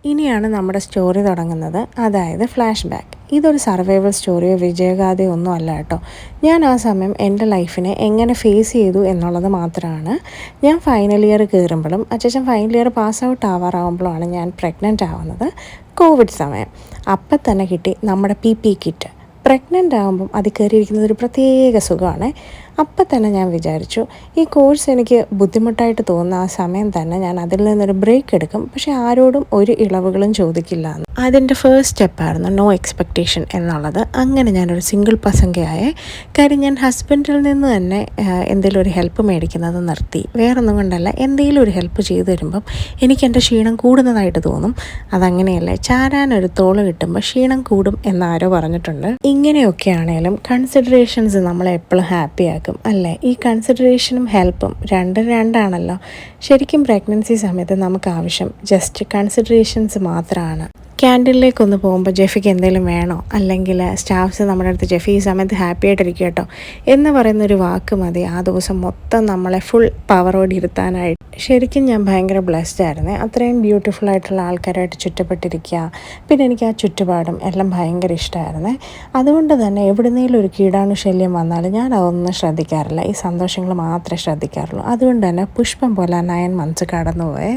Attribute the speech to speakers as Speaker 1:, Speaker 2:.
Speaker 1: ഇനിയാണ് നമ്മുടെ സ്റ്റോറി തുടങ്ങുന്നത്, അതായത് ഫ്ലാഷ് ബാക്ക്. ഇതൊരു സർവൈവൽ സ്റ്റോറിയോ വിജയഗാഥയോ ഒന്നും അല്ല കേട്ടോ. ഞാൻ ആ സമയം എൻ്റെ ലൈഫിനെ എങ്ങനെ ഫേസ് ചെയ്തു എന്നുള്ളത് മാത്രമാണ്. ഞാൻ ഫൈനൽ ഇയർ കയറുമ്പോഴും അച്ഛൻ ഫൈനൽ ഇയർ പാസ് ഔട്ട് ആവാറാവുമ്പോഴാണ് ഞാൻ പ്രഗ്നൻ്റ് ആവുന്നത്. കോവിഡ് സമയം. അപ്പം തന്നെ കിട്ടി നമ്മുടെ പി കിറ്റ്. പ്രഗ്നൻ്റ് ആകുമ്പം അത് കയറിയിരിക്കുന്നത് ഒരു പ്രത്യേക സുഖമാണ്. അപ്പം തന്നെ ഞാൻ വിചാരിച്ചു, ഈ കോഴ്സ് എനിക്ക് ബുദ്ധിമുട്ടായിട്ട് തോന്നുന്ന ആ സമയം തന്നെ ഞാൻ അതിൽ നിന്നൊരു ബ്രേക്ക് എടുക്കും, പക്ഷേ ആരോടും ഒരു ഇളവുകളും ചോദിക്കില്ല എന്ന്. അതിൻ്റെ ഫസ്റ്റ് സ്റ്റെപ്പായിരുന്നു നോ എക്സ്പെക്റ്റേഷൻ എന്നുള്ളത്. അങ്ങനെ ഞാനൊരു സിംഗിൾ പസങ്കയായ കാര്യം ഞാൻ ഹസ്ബൻഡിൽ നിന്ന് തന്നെ എന്തെങ്കിലും ഒരു ഹെൽപ്പ് മേടിക്കുന്നത് നിർത്തി. വേറൊന്നും കൊണ്ടല്ല, എന്തെങ്കിലും ഒരു ഹെൽപ്പ് ചെയ്തു തരുമ്പം എനിക്ക് എൻ്റെ ക്ഷീണം കൂടുന്നതായിട്ട് തോന്നും. അതങ്ങനെയല്ലേ, ചാരാനൊരു തോള് കിട്ടുമ്പോൾ ക്ഷീണം കൂടും എന്നാരോ പറഞ്ഞിട്ടുണ്ട്. ഇങ്ങനെയൊക്കെയാണേലും കൺസിഡറേഷൻസ് നമ്മളെ എപ്പോഴും ഹാപ്പിയാക്കും അല്ലേ. ഈ കൺസിഡറേഷനും ഹെൽപ്പും രണ്ടും രണ്ടാണല്ലോ. ശരിക്കും പ്രഗ്നൻസി സമയത്ത് നമുക്ക് ആവശ്യം ജസ്റ്റ് കൺസിഡറേഷൻസ് മാത്രമാണ്. ക്യാൻറ്റീനിലേക്കൊന്ന് പോകുമ്പോൾ ജെഫിക്ക് എന്തെങ്കിലും വേണോ, അല്ലെങ്കിൽ സ്റ്റാഫ്സ് നമ്മുടെ അടുത്ത് ജെഫി ഈ സമയത്ത് ഹാപ്പി ആയിട്ടിരിക്കുക കേട്ടോ എന്ന് പറയുന്നൊരു വാക്ക് മതി ആ ദിവസം മൊത്തം നമ്മളെ ഫുൾ പവറോടെ ഇരുത്താനായിട്ട്. ശരിക്കും ഞാൻ ഭയങ്കര ബ്ലെസ്ഡ് ആയിരുന്നേ. അത്രയും ബ്യൂട്ടിഫുൾ ആയിട്ടുള്ള ആൾക്കാരായിട്ട് ചുറ്റപ്പെട്ടിരിക്കുക. പിന്നെ എനിക്ക് ആ ചുറ്റുപാടും എല്ലാം ഭയങ്കര ഇഷ്ടമായിരുന്നേ. അതുകൊണ്ട് തന്നെ എവിടുന്നേലും ഒരു കീടാണു ശല്യം വന്നാലും ഞാൻ അതൊന്നും ശ്രദ്ധിക്കാറില്ല. ഈ സന്തോഷങ്ങൾ മാത്രമേ ശ്രദ്ധിക്കാറുള്ളൂ. അതുകൊണ്ട് തന്നെ പുഷ്പം പോലെ 9 months കടന്നുപോയേ.